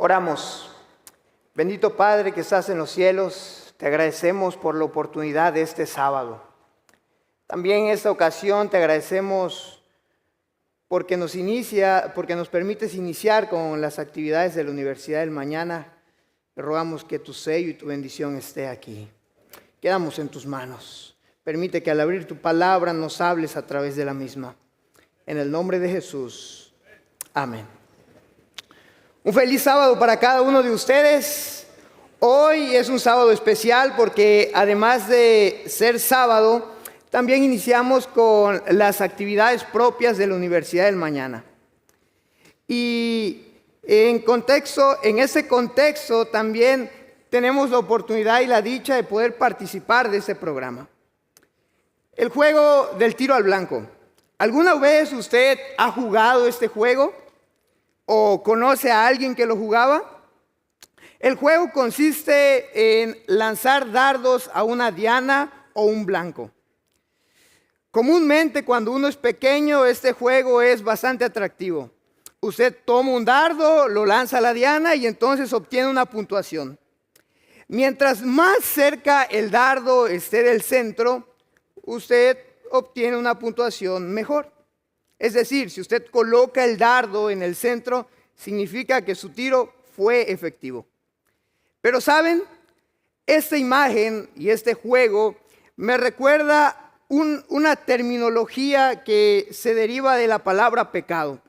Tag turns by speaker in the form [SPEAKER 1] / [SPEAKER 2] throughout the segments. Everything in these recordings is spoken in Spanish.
[SPEAKER 1] Oramos. Bendito Padre que estás en los cielos, te agradecemos por la oportunidad de este sábado. También en esta ocasión te agradecemos porque nos permites iniciar con las actividades de la Universidad del Mañana. Te rogamos que tu sello y tu bendición esté aquí. Quedamos en tus manos. Permite que al abrir tu palabra nos hables a través de la misma. En el nombre de Jesús. Amén. Un feliz sábado para cada uno de ustedes. Hoy es un sábado especial porque además de ser sábado, también iniciamos con las actividades propias de la Universidad del Mañana. Y en ese contexto también tenemos la oportunidad y la dicha de poder participar de este programa. El juego del tiro al blanco. ¿Alguna vez usted ha jugado este juego? ¿O conoce a alguien que lo jugaba? El juego consiste en lanzar dardos a una diana o un blanco. Comúnmente cuando uno es pequeño, este juego es bastante atractivo. Usted toma un dardo, lo lanza a la diana y entonces obtiene una puntuación. Mientras más cerca el dardo esté del centro, usted obtiene una puntuación mejor. Es decir, si usted coloca el dardo en el centro, significa que su tiro fue efectivo. Pero ¿saben? Esta imagen y este juego me recuerda una terminología que se deriva de la palabra pecado.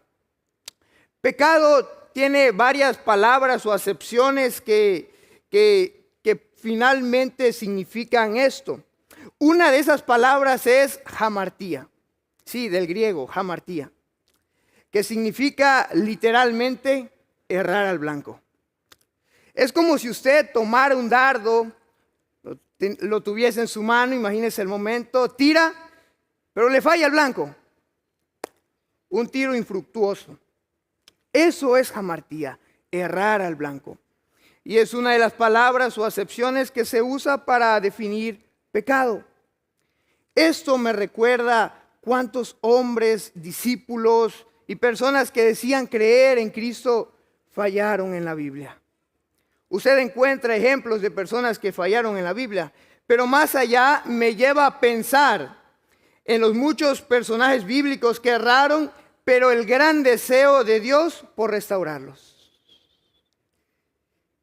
[SPEAKER 1] Pecado tiene varias palabras o acepciones que finalmente significan esto. Una de esas palabras es hamartía. Sí, del griego, hamartía, que significa literalmente errar al blanco. Es como si usted tomara un dardo, lo tuviese en su mano, imagínese el momento, tira, pero le falla el blanco. Un tiro infructuoso. Eso es hamartía, errar al blanco. Y es una de las palabras o acepciones que se usa para definir pecado. Esto me recuerda cuántos hombres, discípulos y personas que decían creer en Cristo fallaron en la Biblia. Usted encuentra ejemplos de personas que fallaron en la Biblia, pero más allá me lleva a pensar en los muchos personajes bíblicos que erraron, pero el gran deseo de Dios por restaurarlos.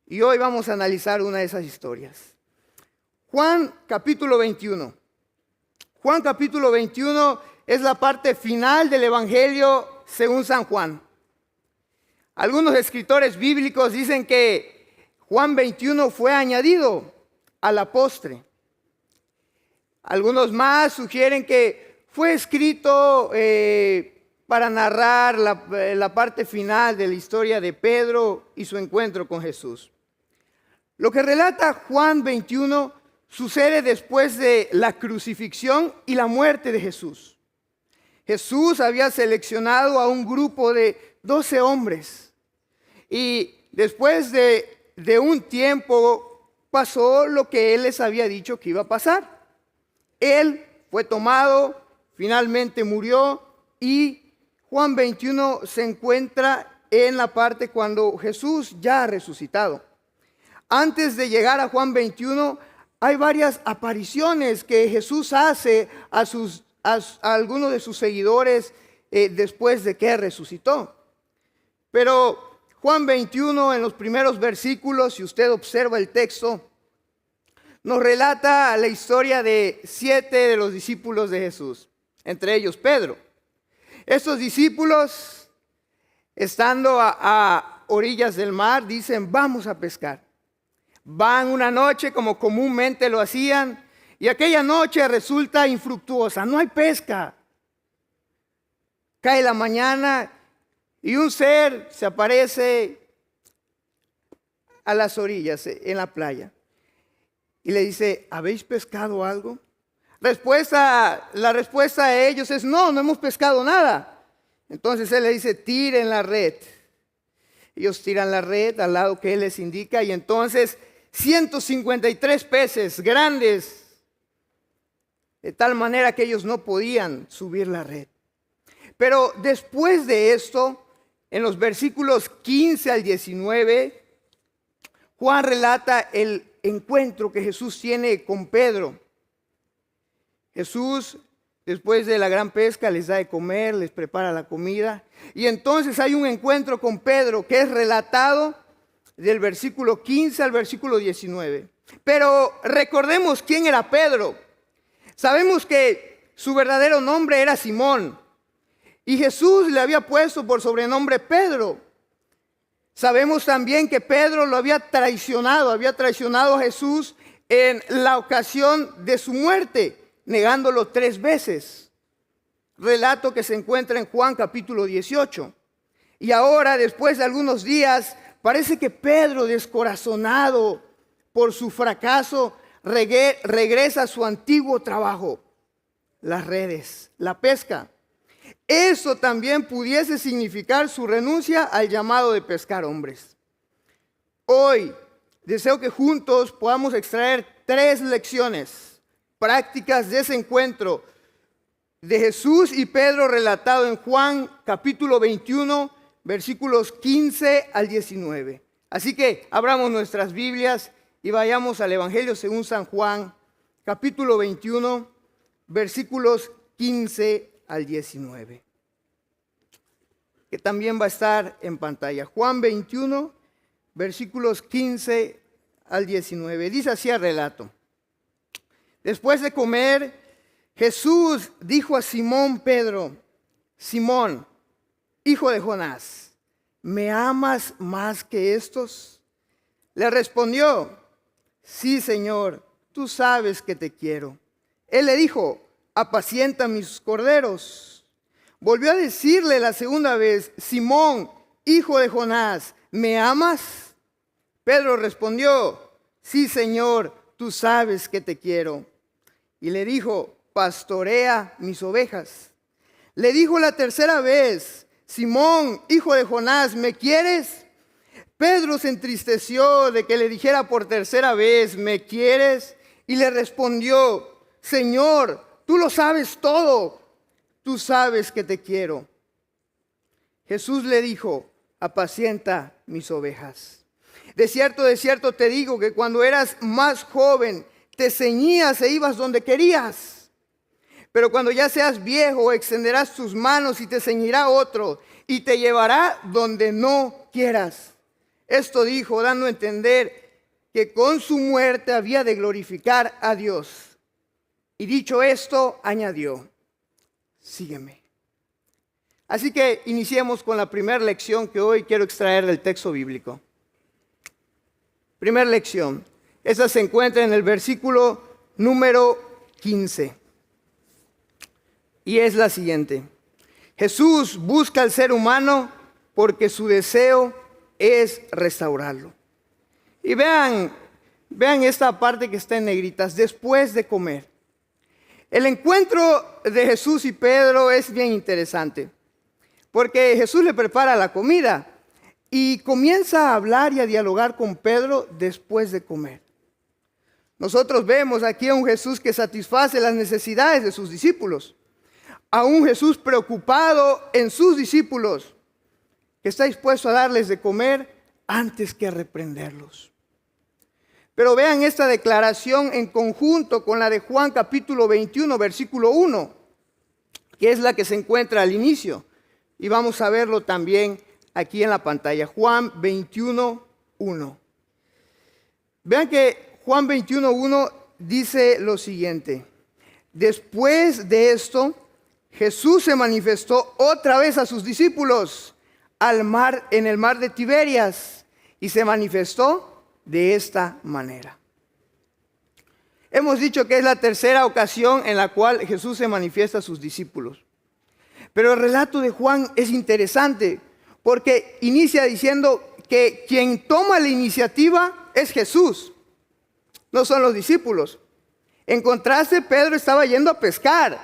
[SPEAKER 1] Y hoy vamos a analizar una de esas historias. Juan capítulo 21. Juan capítulo 21 es la parte final del Evangelio según San Juan. Algunos escritores bíblicos dicen que Juan 21 fue añadido a la postre. Algunos más sugieren que fue escrito para narrar la parte final de la historia de Pedro y su encuentro con Jesús. Lo que relata Juan 21 sucede después de la crucifixión y la muerte de Jesús. Jesús había seleccionado a un grupo de 12 hombres y después de un tiempo pasó lo que Él les había dicho que iba a pasar. Él fue tomado, finalmente murió y Juan 21 se encuentra en la parte cuando Jesús ya ha resucitado. Antes de llegar a Juan 21 hay varias apariciones que Jesús hace a algunos de sus seguidores después de que resucitó. Pero Juan 21, en los primeros versículos, si usted observa el texto, nos relata la historia de 7 de los discípulos de Jesús, entre ellos Pedro. Estos discípulos, estando a orillas del mar, dicen, vamos a pescar. Van una noche como comúnmente lo hacían y aquella noche resulta infructuosa, no hay pesca. Cae la mañana y un ser se aparece a las orillas en la playa y le dice, ¿habéis pescado algo? La respuesta de ellos es, no hemos pescado nada. Entonces él le dice, tiren la red. Ellos tiran la red al lado que él les indica y entonces 153 peces grandes, de tal manera que ellos no podían subir la red. Pero después de esto, en los versículos 15 al 19, Juan relata el encuentro que Jesús tiene con Pedro. Jesús, después de la gran pesca, les da de comer, les prepara la comida. Y entonces hay un encuentro con Pedro que es relatado del versículo 15 al versículo 19. Pero recordemos quién era Pedro. Sabemos que su verdadero nombre era Simón. Y Jesús le había puesto por sobrenombre Pedro. Sabemos también que Pedro lo había traicionado a Jesús en la ocasión de su muerte, negándolo 3 veces. Relato que se encuentra en Juan capítulo 18. Y ahora, después de algunos días, parece que Pedro, descorazonado por su fracaso, regresa a su antiguo trabajo, las redes, la pesca. Eso también pudiese significar su renuncia al llamado de pescar hombres. Hoy deseo que juntos podamos extraer 3 lecciones prácticas de ese encuentro de Jesús y Pedro relatado en Juan capítulo 21, versículos 15 al 19. Así que abramos nuestras Biblias y vayamos al Evangelio según San Juan, capítulo 21, versículos 15 al 19. Que también va a estar en pantalla. Juan 21, versículos 15 al 19. Dice así el relato. Después de comer, Jesús dijo a Simón Pedro: Simón, hijo de Jonás, ¿me amas más que estos? Le respondió: sí, Señor, tú sabes que te quiero. Él le dijo: apacienta mis corderos. Volvió a decirle la segunda vez: Simón, hijo de Jonás, ¿me amas? Pedro respondió: sí, Señor, tú sabes que te quiero. Y le dijo: pastorea mis ovejas. Le dijo la tercera vez: Simón, hijo de Jonás, ¿me quieres? Pedro se entristeció de que le dijera por tercera vez: ¿me quieres? Y le respondió: Señor, tú lo sabes todo, tú sabes que te quiero. Jesús le dijo: apacienta mis ovejas. De cierto te digo que cuando eras más joven, te ceñías e ibas donde querías. Pero cuando ya seas viejo, extenderás tus manos y te ceñirá otro y te llevará donde no quieras. Esto dijo, dando a entender que con su muerte había de glorificar a Dios. Y dicho esto, añadió: sígueme. Así que iniciemos con la primera lección que hoy quiero extraer del texto bíblico. Primera lección. Esa se encuentra en el versículo número 15. Y es la siguiente: Jesús busca al ser humano porque su deseo es restaurarlo. Y vean esta parte que está en negritas: después de comer. El encuentro de Jesús y Pedro es bien interesante, porque Jesús le prepara la comida y comienza a hablar y a dialogar con Pedro después de comer. Nosotros vemos aquí a un Jesús que satisface las necesidades de sus discípulos, a un Jesús preocupado en sus discípulos, que está dispuesto a darles de comer antes que a reprenderlos. Pero vean esta declaración en conjunto con la de Juan capítulo 21, versículo 1, que es la que se encuentra al inicio. Y vamos a verlo también aquí en la pantalla. Juan 21, 1. Vean que Juan 21, 1 dice lo siguiente: después de esto, Jesús se manifestó otra vez a sus discípulos en el mar de Tiberias, y se manifestó de esta manera. Hemos dicho que es la tercera ocasión en la cual Jesús se manifiesta a sus discípulos. Pero el relato de Juan es interesante porque inicia diciendo que quien toma la iniciativa es Jesús, no son los discípulos. En contraste, Pedro estaba yendo a pescar,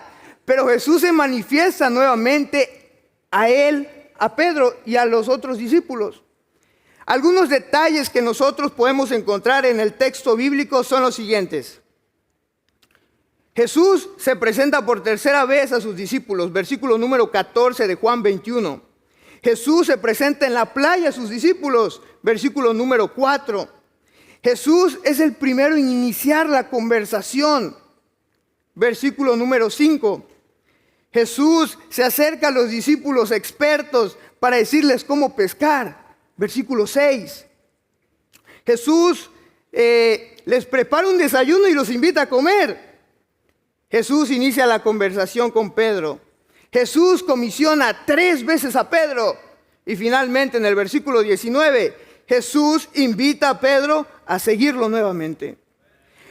[SPEAKER 1] pero Jesús se manifiesta nuevamente a él, a Pedro y a los otros discípulos. Algunos detalles que nosotros podemos encontrar en el texto bíblico son los siguientes. Jesús se presenta por tercera vez a sus discípulos, versículo número 14 de Juan 21. Jesús se presenta en la playa a sus discípulos, versículo número 4. Jesús es el primero en iniciar la conversación. Versículo número 5. Jesús se acerca a los discípulos expertos para decirles cómo pescar. Versículo 6. Jesús les prepara un desayuno y los invita a comer. Jesús inicia la conversación con Pedro. Jesús comisiona 3 veces a Pedro. Y finalmente en el versículo 19, Jesús invita a Pedro a seguirlo nuevamente.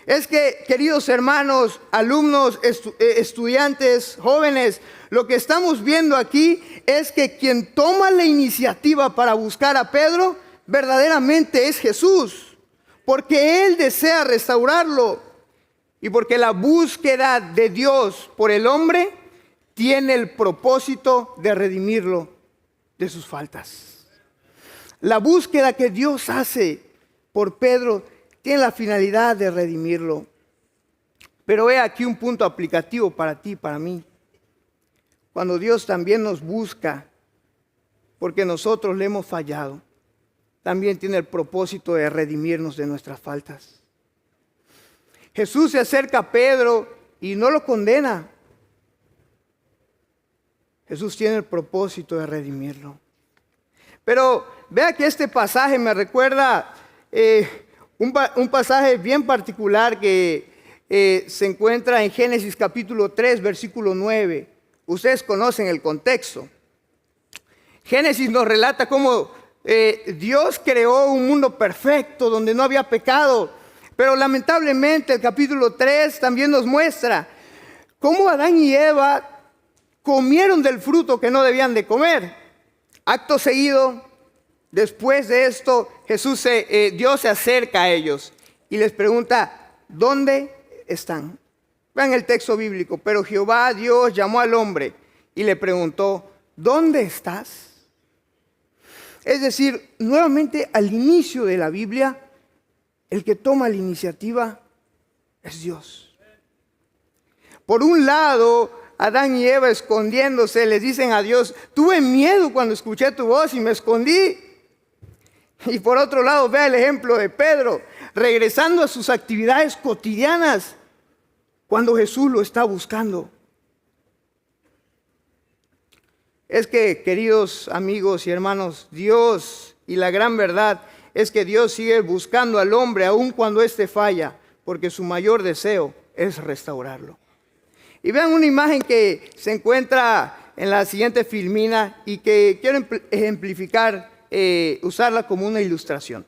[SPEAKER 1] Es que, queridos hermanos, alumnos, estudiantes, jóvenes, lo que estamos viendo aquí es que quien toma la iniciativa para buscar a Pedro verdaderamente es Jesús, porque Él desea restaurarlo y porque la búsqueda de Dios por el hombre tiene el propósito de redimirlo de sus faltas. La búsqueda que Dios hace por Pedro tiene la finalidad de redimirlo. Pero he aquí un punto aplicativo para ti y para mí. Cuando Dios también nos busca, porque nosotros le hemos fallado, también tiene el propósito de redimirnos de nuestras faltas. Jesús se acerca a Pedro y no lo condena. Jesús tiene el propósito de redimirlo. Pero vea que este pasaje me recuerda un pasaje bien particular que se encuentra en Génesis capítulo 3, versículo 9. Ustedes conocen el contexto. Génesis nos relata cómo Dios creó un mundo perfecto donde no había pecado. Pero lamentablemente el capítulo 3 también nos muestra cómo Adán y Eva comieron del fruto que no debían de comer. Acto seguido, después de esto, Dios se acerca a ellos y les pregunta, ¿dónde están? Vean el texto bíblico. Pero Jehová Dios llamó al hombre y le preguntó, ¿dónde estás? Es decir, nuevamente al inicio de la Biblia, el que toma la iniciativa es Dios. Por un lado, Adán y Eva escondiéndose, les dicen a Dios, tuve miedo cuando escuché tu voz y me escondí. Y por otro lado, vea el ejemplo de Pedro, regresando a sus actividades cotidianas cuando Jesús lo está buscando. Es que, queridos amigos y hermanos, Dios, y la gran verdad es que Dios sigue buscando al hombre aun cuando éste falla, porque su mayor deseo es restaurarlo. Y vean una imagen que se encuentra en la siguiente filmina y que quiero ejemplificar, usarla como una ilustración.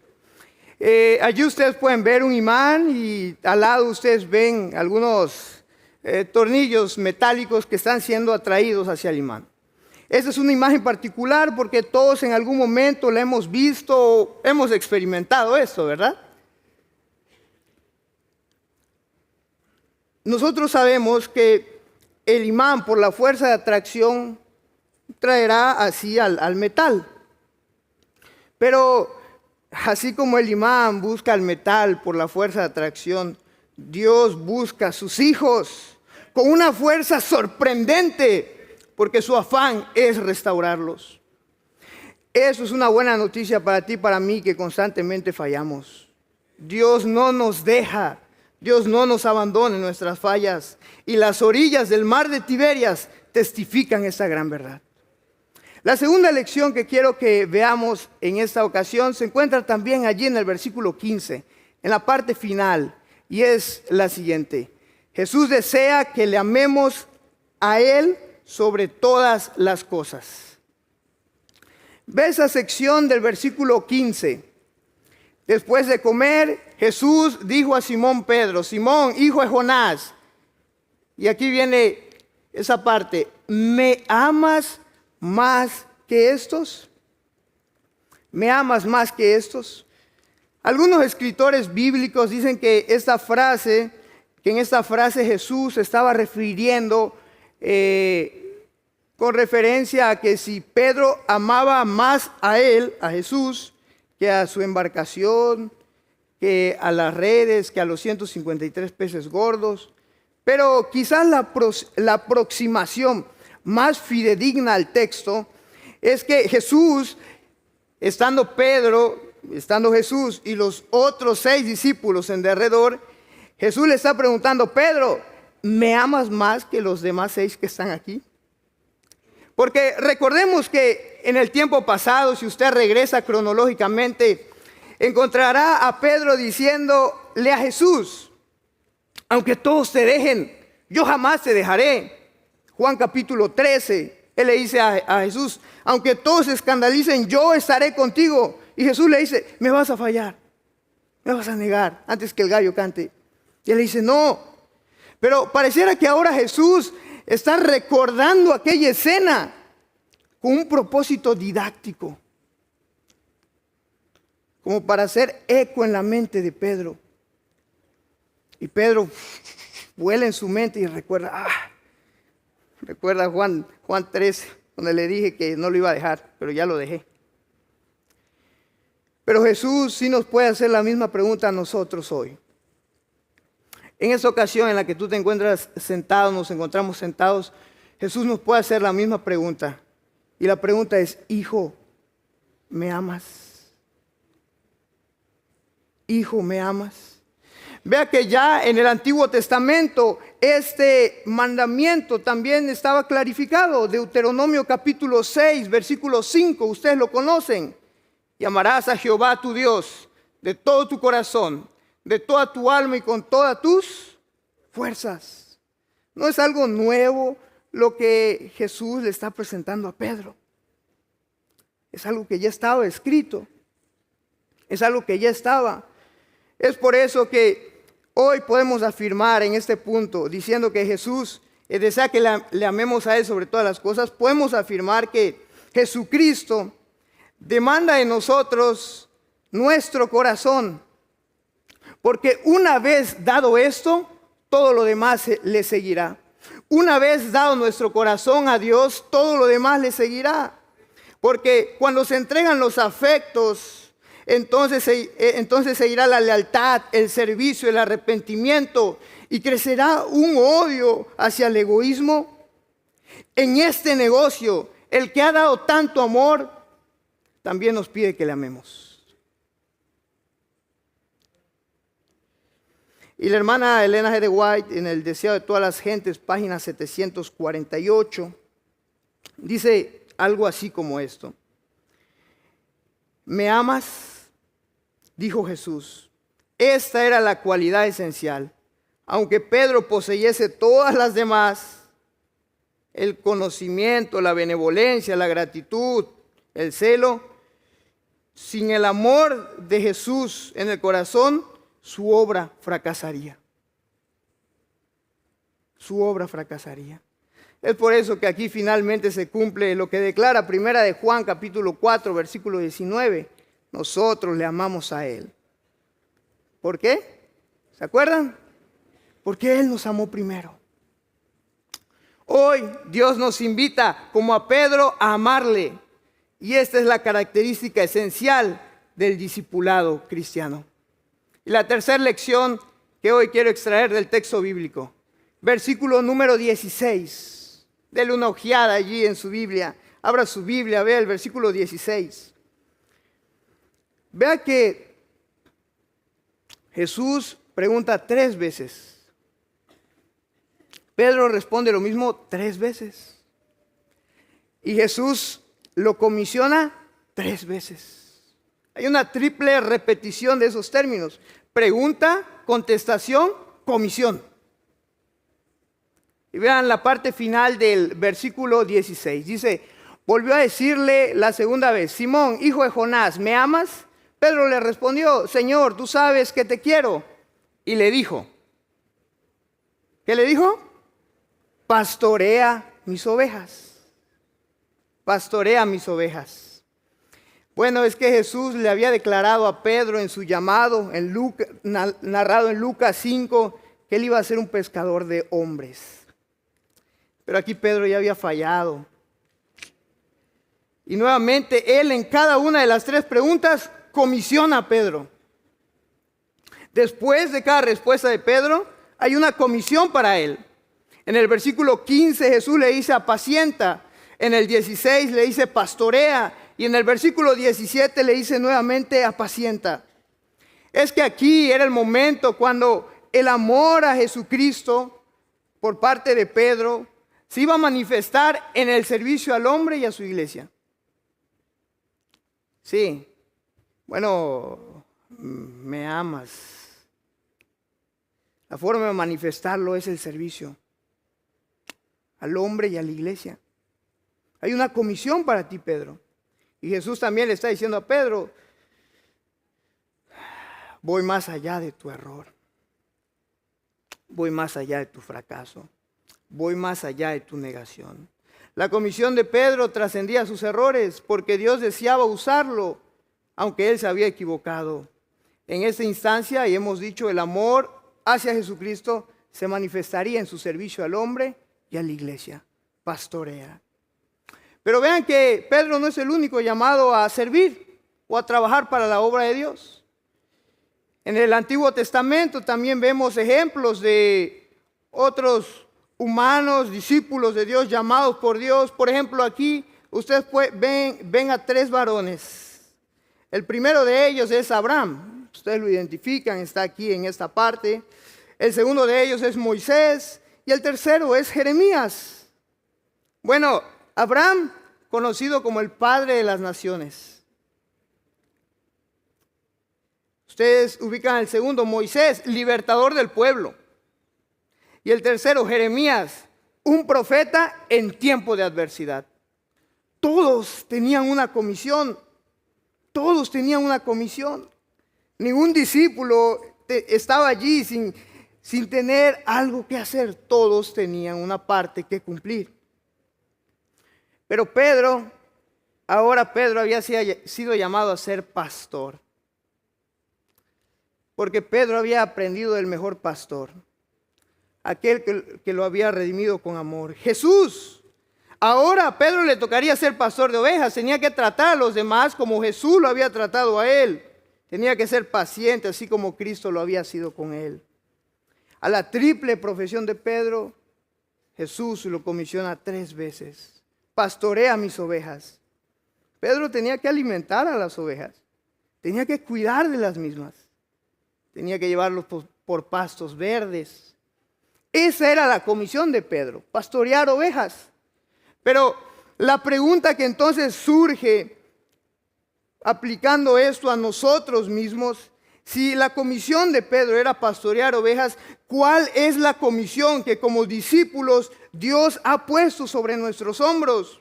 [SPEAKER 1] Allí ustedes pueden ver un imán y al lado ustedes ven algunos tornillos metálicos que están siendo atraídos hacia el imán. Esta es una imagen particular porque todos en algún momento la hemos visto, hemos experimentado esto, ¿verdad? Nosotros sabemos que el imán por la fuerza de atracción traerá así al metal. Pero así como el imán busca al metal por la fuerza de atracción, Dios busca a sus hijos con una fuerza sorprendente porque su afán es restaurarlos. Eso es una buena noticia para ti y para mí que constantemente fallamos. Dios no nos deja. Dios no nos abandona en nuestras fallas. Y las orillas del mar de Tiberias testifican esta gran verdad. La segunda lección que quiero que veamos en esta ocasión se encuentra también allí en el versículo 15, en la parte final, y es la siguiente. Jesús desea que le amemos a Él sobre todas las cosas. Ve esa sección del versículo 15. Después de comer, Jesús dijo a Simón Pedro, Simón, hijo de Jonás, y aquí viene esa parte, ¿me amas más que estos? ¿Me amas más que estos? Algunos escritores bíblicos dicen que en esta frase Jesús estaba refiriendo con referencia a que si Pedro amaba más a él, a Jesús, que a su embarcación, que a las redes, que a los 153 peces gordos. Pero quizás la aproximación más fidedigna al texto es que Jesús, estando Pedro estando Jesús y los otros 6 discípulos en derredor, Jesús le está preguntando: Pedro, ¿me amas más que los demás 6 que están aquí? Porque recordemos que en el tiempo pasado, si usted regresa cronológicamente, encontrará a Pedro diciéndole a Jesús: aunque todos te dejen, yo jamás te dejaré. Juan capítulo 13, él le dice a Jesús: aunque todos se escandalicen, yo estaré contigo. Y Jesús le dice: me vas a fallar, me vas a negar antes que el gallo cante. Y él le dice: no. Pero pareciera que ahora Jesús está recordando aquella escena con un propósito didáctico, como para hacer eco en la mente de Pedro. Y Pedro vuela en su mente y recuerda Juan 13, donde le dije que no lo iba a dejar, pero ya lo dejé. Pero Jesús sí nos puede hacer la misma pregunta a nosotros hoy. En esa ocasión en la que tú te encuentras sentado, nos encontramos sentados, Jesús nos puede hacer la misma pregunta. Y la pregunta es: hijo, ¿me amas? Hijo, ¿me amas? Vea que ya en el Antiguo Testamento este mandamiento también estaba clarificado. Deuteronomio capítulo 6, versículo 5, ustedes lo conocen. Y amarás a Jehová tu Dios de todo tu corazón, de toda tu alma y con todas tus fuerzas. No es algo nuevo lo que Jesús le está presentando a Pedro. Es algo que ya estaba escrito. Es algo que ya estaba. Es por eso que hoy podemos afirmar en este punto, diciendo que Jesús desea que le amemos a Él sobre todas las cosas, podemos afirmar que Jesucristo demanda de nosotros nuestro corazón. Porque una vez dado esto, todo lo demás le seguirá. Una vez dado nuestro corazón a Dios, todo lo demás le seguirá. Porque cuando se entregan los afectos, entonces seguirá la lealtad, el servicio, el arrepentimiento, y crecerá un odio hacia el egoísmo. En este negocio, el que ha dado tanto amor, también nos pide que le amemos. Y la hermana Elena G. de White, en El deseo de todas las gentes, página 748, dice algo así como esto: ¿me amas? Dijo Jesús. Esta era la cualidad esencial. Aunque Pedro poseyese todas las demás, el conocimiento, la benevolencia, la gratitud, el celo, sin el amor de Jesús en el corazón, su obra fracasaría. Su obra fracasaría. Es por eso que aquí finalmente se cumple lo que declara Primera de Juan capítulo 4 versículo 19. Nosotros le amamos a Él. ¿Por qué? ¿Se acuerdan? Porque Él nos amó primero. Hoy Dios nos invita, como a Pedro, a amarle. Y esta es la característica esencial del discipulado cristiano. Y la tercera lección que hoy quiero extraer del texto bíblico. Versículo número 16. Dele una ojeada allí en su Biblia. Abra su Biblia, vea el versículo 16. Vea que Jesús pregunta 3 veces. Pedro responde lo mismo 3 veces. Y Jesús lo comisiona 3 veces. Hay una triple repetición de esos términos: pregunta, contestación, comisión. Y vean la parte final del versículo 16. Dice: volvió a decirle la segunda vez: Simón, hijo de Jonás, ¿me amas? Pedro le respondió: Señor, tú sabes que te quiero. Y le dijo, ¿qué le dijo? Pastorea mis ovejas. Pastorea mis ovejas. Bueno, es que Jesús le había declarado a Pedro en su llamado, narrado en Lucas 5, que él iba a ser un pescador de hombres. Pero aquí Pedro ya había fallado. Y nuevamente él en cada una de las 3 preguntas comisiona a Pedro. Después de cada respuesta de Pedro, hay una comisión para él. En el versículo 15 Jesús le dice: apacienta. En el 16 le dice: pastorea. Y en el versículo 17 le dice nuevamente, apacienta. Es que aquí era el momento cuando el amor a Jesucristo por parte de Pedro se iba a manifestar en el servicio al hombre y a su iglesia. Sí, bueno, me amas. La forma de manifestarlo es el servicio al hombre y a la iglesia. Hay una comisión para ti, Pedro. Y Jesús también le está diciendo a Pedro, voy más allá de tu error. Voy más allá de tu fracaso. Voy más allá de tu negación. La comisión de Pedro trascendía sus errores porque Dios deseaba usarlo, aunque él se había equivocado. En esta instancia, y hemos dicho, el amor hacia Jesucristo se manifestaría en su servicio al hombre y a la iglesia. Pastorea. Pero vean que Pedro no es el único llamado a servir o a trabajar para la obra de Dios. En el Antiguo Testamento también vemos ejemplos de otros humanos, discípulos de Dios, llamados por Dios. Por ejemplo, aquí ustedes ven a 3 varones. El primero de ellos es Abraham. Ustedes lo identifican, está aquí en esta parte. El segundo de ellos es Moisés. Y el tercero es Jeremías. Bueno, Abraham, conocido como el padre de las naciones. Ustedes ubican al segundo, Moisés, libertador del pueblo. Y el tercero, Jeremías, un profeta en tiempo de adversidad. Todos tenían una comisión. Todos tenían una comisión. Ningún discípulo estaba allí sin tener algo que hacer. Todos tenían una parte que cumplir. Pero Pedro había sido llamado a ser pastor. Porque Pedro había aprendido del mejor pastor. Aquel que lo había redimido con amor. Jesús. Ahora a Pedro le tocaría ser pastor de ovejas. Tenía que tratar a los demás como Jesús lo había tratado a él. Tenía que ser paciente, así como Cristo lo había sido con él. A la triple profesión de Pedro, Jesús lo comisiona 3 veces. Pastorea mis ovejas. Pedro tenía que alimentar a las ovejas. Tenía que cuidar de las mismas. Tenía que llevarlos por pastos verdes. Esa era la comisión de Pedro, pastorear ovejas. Pero la pregunta que entonces surge, aplicando esto a nosotros mismos, si la comisión de Pedro era pastorear ovejas, ¿cuál es la comisión que como discípulos Dios ha puesto sobre nuestros hombros?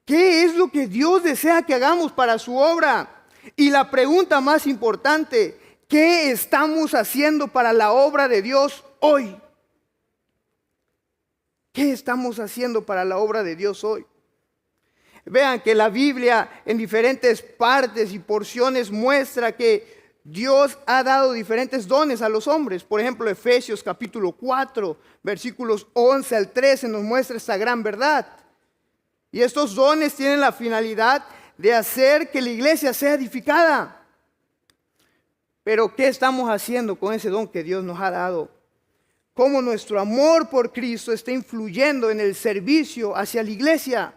[SPEAKER 1] ¿Qué es lo que Dios desea que hagamos para su obra? Y la pregunta más importante, ¿qué estamos haciendo para la obra de Dios hoy? ¿Qué estamos haciendo para la obra de Dios hoy? Vean que la Biblia en diferentes partes y porciones muestra que Dios ha dado diferentes dones a los hombres. Por ejemplo, Efesios capítulo 4, versículos 11 al 13 nos muestra esta gran verdad. Y estos dones tienen la finalidad de hacer que la iglesia sea edificada. Pero ¿qué estamos haciendo con ese don que Dios nos ha dado? ¿Cómo nuestro amor por Cristo está influyendo en el servicio hacia la iglesia?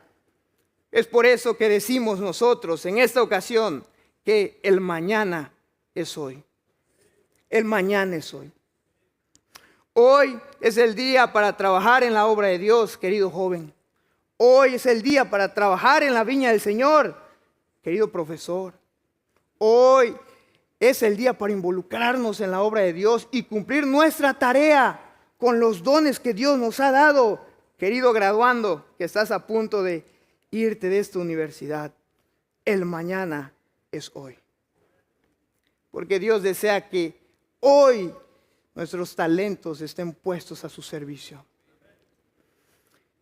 [SPEAKER 1] Es por eso que decimos nosotros en esta ocasión que el mañana es hoy. El mañana es hoy. Hoy es el día para trabajar en la obra de Dios, querido joven. Hoy es el día para trabajar en la viña del Señor, querido profesor. Hoy es el día para involucrarnos en la obra de Dios y cumplir nuestra tarea con los dones que Dios nos ha dado. Querido graduando, que estás a punto de irte de esta universidad, el mañana es hoy. Porque Dios desea que hoy nuestros talentos estén puestos a su servicio.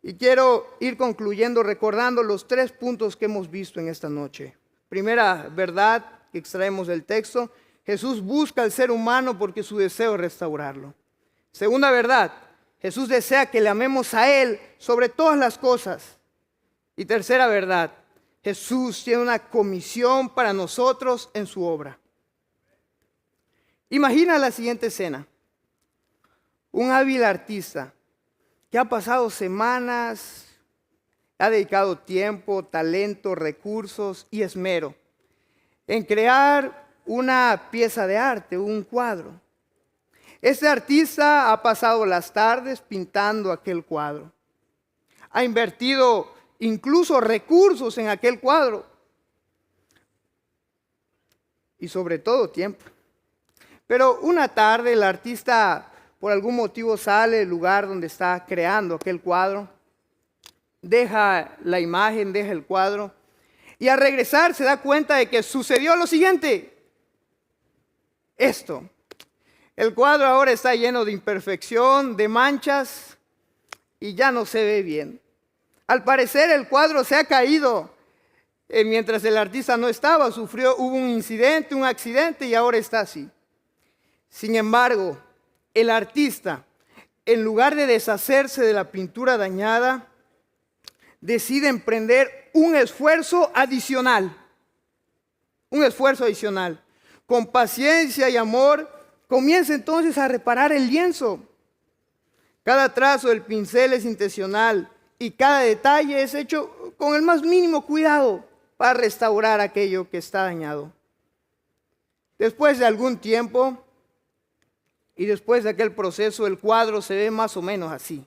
[SPEAKER 1] Y quiero ir concluyendo recordando los 3 puntos que hemos visto en esta noche. Primera verdad que extraemos del texto: Jesús busca al ser humano porque su deseo es restaurarlo. Segunda verdad: Jesús desea que le amemos a Él sobre todas las cosas. Y tercera verdad: Jesús tiene una comisión para nosotros en su obra. Imagina la siguiente escena: un hábil artista que ha pasado semanas ha dedicado tiempo, talento, recursos y esmero en crear una pieza de arte, un cuadro. Este artista ha pasado las tardes pintando aquel cuadro. Ha invertido incluso recursos en aquel cuadro. Y sobre todo tiempo. Pero una tarde el artista por algún motivo sale del lugar donde está creando aquel cuadro, deja la imagen, deja el cuadro, y al regresar se da cuenta de que sucedió lo siguiente. Esto. El cuadro ahora está lleno de imperfección, de manchas, y ya no se ve bien. Al parecer el cuadro se ha caído. Mientras el artista no estaba, hubo un incidente, un accidente, y ahora está así. Sin embargo, el artista, en lugar de deshacerse de la pintura dañada, decide emprender un esfuerzo adicional. Un esfuerzo adicional. Con paciencia y amor, comienza entonces a reparar el lienzo. Cada trazo del pincel es intencional y cada detalle es hecho con el más mínimo cuidado para restaurar aquello que está dañado. Después de algún tiempo y después de aquel proceso, el cuadro se ve más o menos así.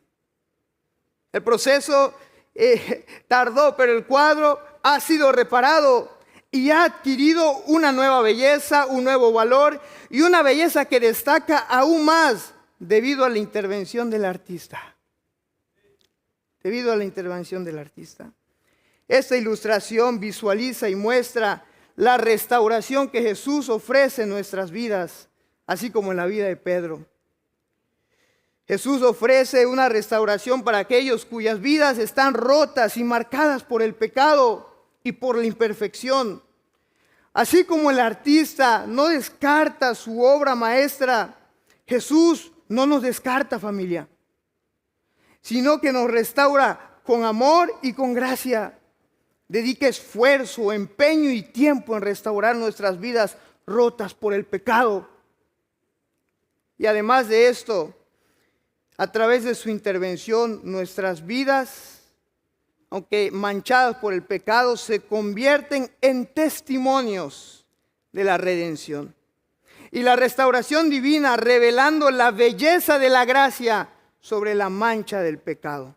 [SPEAKER 1] El proceso tardó, pero el cuadro ha sido reparado y ha adquirido una nueva belleza, un nuevo valor y una belleza que destaca aún más debido a la intervención del artista. Debido a la intervención del artista. Esta ilustración visualiza y muestra la restauración que Jesús ofrece en nuestras vidas, así como en la vida de Pedro. Jesús ofrece una restauración para aquellos cuyas vidas están rotas y marcadas por el pecado y por la imperfección. Así como el artista no descarta su obra maestra, Jesús no nos descarta, familia, sino que nos restaura con amor y con gracia. Dedica esfuerzo, empeño y tiempo en restaurar nuestras vidas rotas por el pecado. Y además de esto, a través de su intervención, nuestras vidas, aunque manchadas por el pecado, se convierten en testimonios de la redención. Y la restauración divina revelando la belleza de la gracia sobre la mancha del pecado.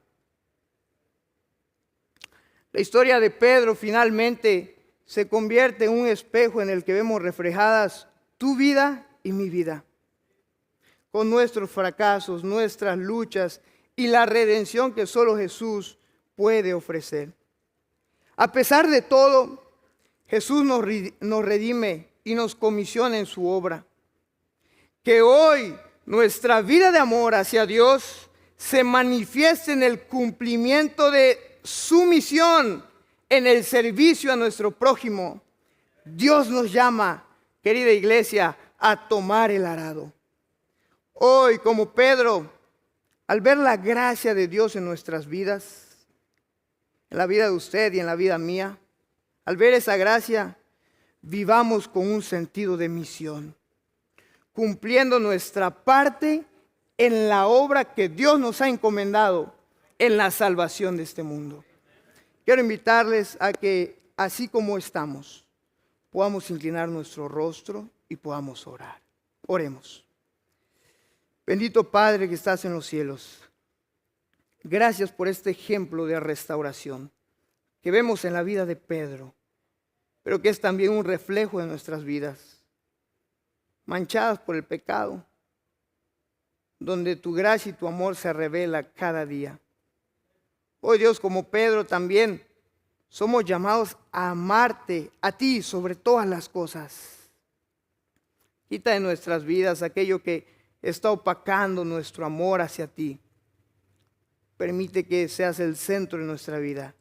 [SPEAKER 1] La historia de Pedro finalmente se convierte en un espejo en el que vemos reflejadas tu vida y mi vida. Con nuestros fracasos, nuestras luchas y la redención que solo Jesús puede ofrecer. A pesar de todo, Jesús nos redime y nos comisiona en su obra. Que hoy nuestra vida de amor hacia Dios se manifieste en el cumplimiento de su misión, en el servicio a nuestro prójimo. Dios nos llama, querida iglesia, a tomar el arado. Hoy, como Pedro, al ver la gracia de Dios en nuestras vidas, en la vida de usted y en la vida mía, al ver esa gracia, vivamos con un sentido de misión, cumpliendo nuestra parte en la obra que Dios nos ha encomendado en la salvación de este mundo. Quiero invitarles a que, así como estamos, podamos inclinar nuestro rostro y podamos orar. Oremos. Bendito Padre que estás en los cielos, gracias por este ejemplo de restauración que vemos en la vida de Pedro, pero que es también un reflejo de nuestras vidas, manchadas por el pecado, donde tu gracia y tu amor se revela cada día. Hoy, Dios, como Pedro también, somos llamados a amarte a ti sobre todas las cosas. Quita de nuestras vidas aquello que está opacando nuestro amor hacia ti. Permite que seas el centro de nuestra vida.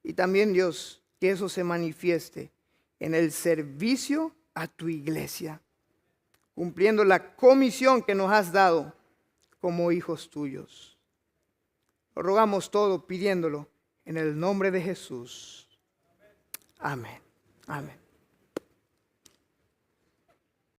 [SPEAKER 1] Y también, Dios, que eso se manifieste en el servicio a tu iglesia, cumpliendo la comisión que nos has dado como hijos tuyos. Lo rogamos todo pidiéndolo en el nombre de Jesús. Amén. Amén.